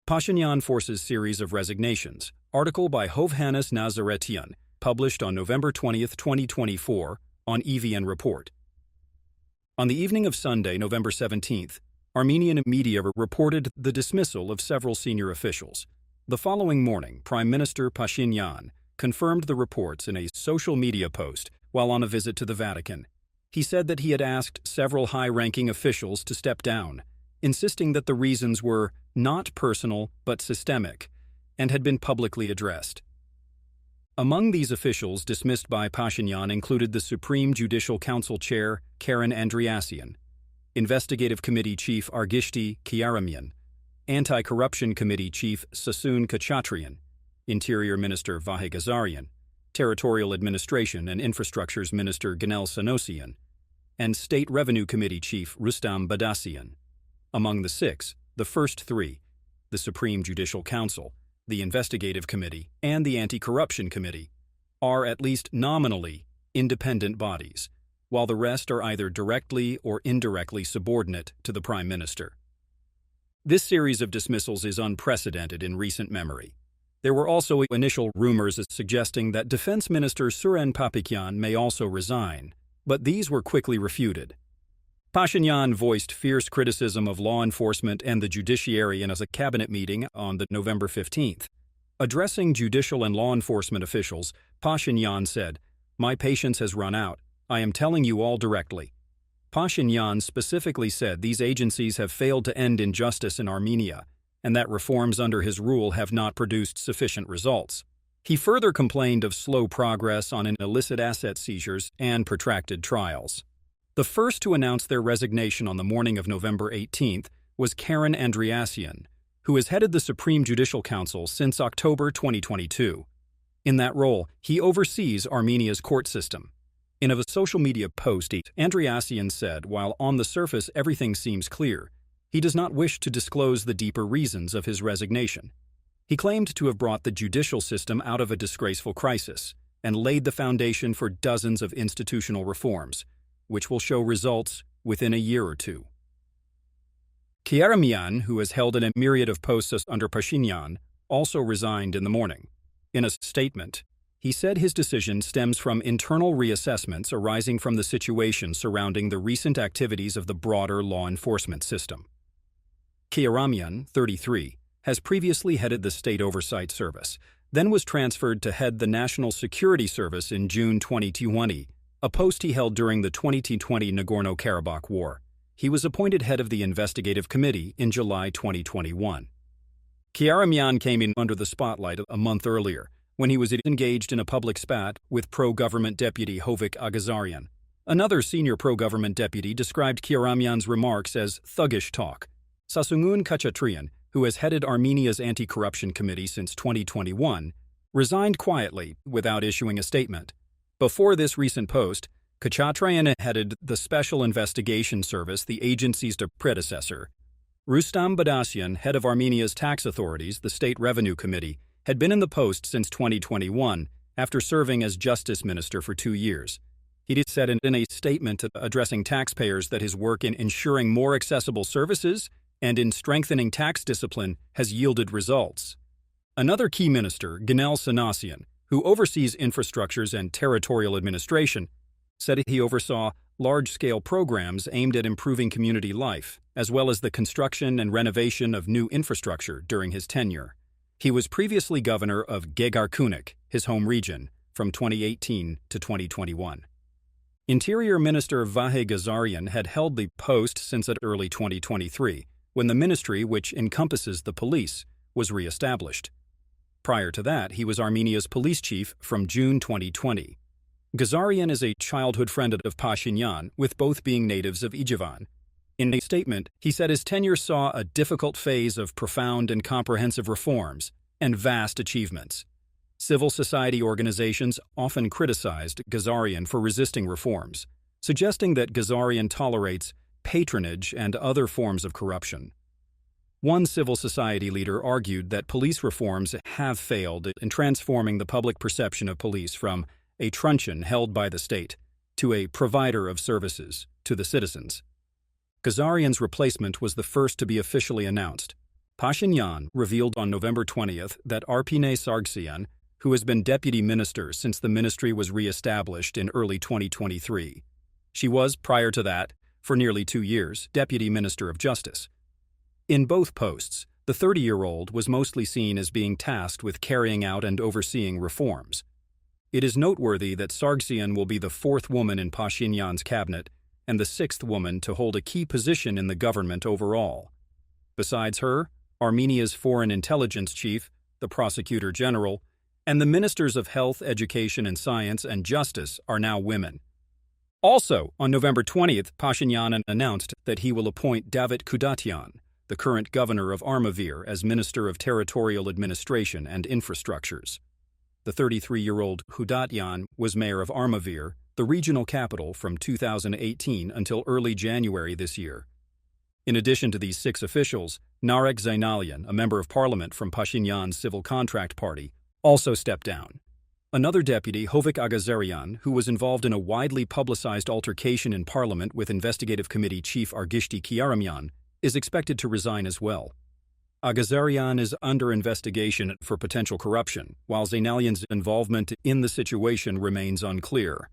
Pashinyan forces series of resignations. Article by Hovhannes Nazaretyan, published on November 20, 2024, on EVN Report. On the evening of Sunday, November 17th, Armenian media reported the dismissal of several senior officials. The following morning, Prime Minister Pashinyan confirmed the reports in a social media post while on a visit to the Vatican. He said that he had asked several high-ranking officials to step down, insisting that the reasons were not personal but systemic and had been publicly addressed. Among these officials dismissed by Pashinyan included the Supreme Judicial Council Chair Karen Andreasyan, Investigative Committee Chief Argishti Kyaramyan, Anti-Corruption Committee Chief Sasun Khudatyan, Interior Minister Vahe Gazarian, Territorial Administration and Infrastructures Minister Ganel Sanosian, and State Revenue Committee Chief Rustam Badassian. Among the six, the first three, the Supreme Judicial Council, the Investigative Committee, and the Anti-Corruption Committee, are at least nominally independent bodies, while the rest are either directly or indirectly subordinate to the Prime Minister. This series of dismissals is unprecedented in recent memory. There were also initial rumors suggesting that Defense Minister Suren Papikyan may also resign, but these were quickly refuted. Pashinyan voiced fierce criticism of law enforcement and the judiciary in a cabinet meeting on November 15th. Addressing judicial and law enforcement officials, Pashinyan said, "My patience has run out. I am telling you all directly." Pashinyan specifically said these agencies have failed to end injustice in Armenia, and that reforms under his rule have not produced sufficient results. He further complained of slow progress on illicit asset seizures and protracted trials. The first to announce their resignation on the morning of November 18th was Karen Andreasyan, who has headed the Supreme Judicial Council since October 2022. In that role, he oversees Armenia's court system. In a social media post, Andreasyan said, while on the surface everything seems clear, he does not wish to disclose the deeper reasons of his resignation. He claimed to have brought the judicial system out of a disgraceful crisis and laid the foundation for dozens of institutional reforms, which will show results within a year or two. Kyaramyan, who has held a myriad of posts under Pashinyan, also resigned in the morning. In a statement, he said his decision stems from internal reassessments arising from the situation surrounding the recent activities of the broader law enforcement system. Kyaramyan, 33, has previously headed the State Oversight Service, then was transferred to head the National Security Service in June 2020, a post he held during the 2020 Nagorno-Karabakh War. He was appointed head of the Investigative Committee in July 2021. Kyaramyan came in under the spotlight a month earlier, when he was engaged in a public spat with pro-government deputy Hovhannes Nazaretyan. Another senior pro-government deputy described Kyaramyan's remarks as thuggish talk. Sasun Khudatyan, who has headed Armenia's Anti-Corruption Committee since 2021, resigned quietly without issuing a statement. Before this recent post, Khudatyan headed the Special Investigation Service, the agency's predecessor. Rustam Badassian, head of Armenia's tax authorities, the State Revenue Committee, had been in the post since 2021 after serving as Justice Minister for 2 years. He said in a statement addressing taxpayers that his work in ensuring more accessible services and in strengthening tax discipline has yielded results. Another key minister, Ganel Sanosian, who oversees infrastructures and territorial administration, said he oversaw large-scale programs aimed at improving community life, as well as the construction and renovation of new infrastructure during his tenure. He was previously governor of Gegarkunik, his home region, from 2018 to 2021. Interior Minister Vahe Gazarian had held the post since early 2023, when the ministry, which encompasses the police, was re-established. Prior to that, he was Armenia's police chief from June 2020. Gazarian is a childhood friend of Pashinyan, with both being natives of Ijevan. In a statement, he said his tenure saw a difficult phase of profound and comprehensive reforms and vast achievements. Civil society organizations often criticized Gazarian for resisting reforms, suggesting that Gazarian tolerates patronage and other forms of corruption. One civil society leader argued that police reforms have failed in transforming the public perception of police from a truncheon held by the state to a provider of services to the citizens. Gazarian's replacement was the first to be officially announced. Pashinyan revealed on November 20th that Arpine Sargsyan, who has been deputy minister since the ministry was re-established in early 2023. She was, prior to that, for nearly 2 years, deputy minister of justice. In both posts, the 30-year-old was mostly seen as being tasked with carrying out and overseeing reforms. It is noteworthy that Sargsyan will be the 4th woman in Pashinyan's cabinet and the 6th woman to hold a key position in the government overall. Besides her, Armenia's foreign intelligence chief, the prosecutor general, and the ministers of health, education and science and justice are now women. Also, on November 20th, Pashinyan announced that he will appoint Davit Khudatyan, the current governor of Armavir, as Minister of Territorial Administration and Infrastructures. The 33-year-old Khudatyan was mayor of Armavir, the regional capital, from 2018 until early January this year. In addition to these 6 officials, Narek Zainalian, a member of parliament from Pashinyan's Civil Contract Party, also stepped down. Another deputy, Hovhannes Nazaretyan, who was involved in a widely publicized altercation in parliament with Investigative Committee Chief Argishti Kiaramyan, is expected to resign as well. Nazaretyan is under investigation for potential corruption, while Zainalian's involvement in the situation remains unclear.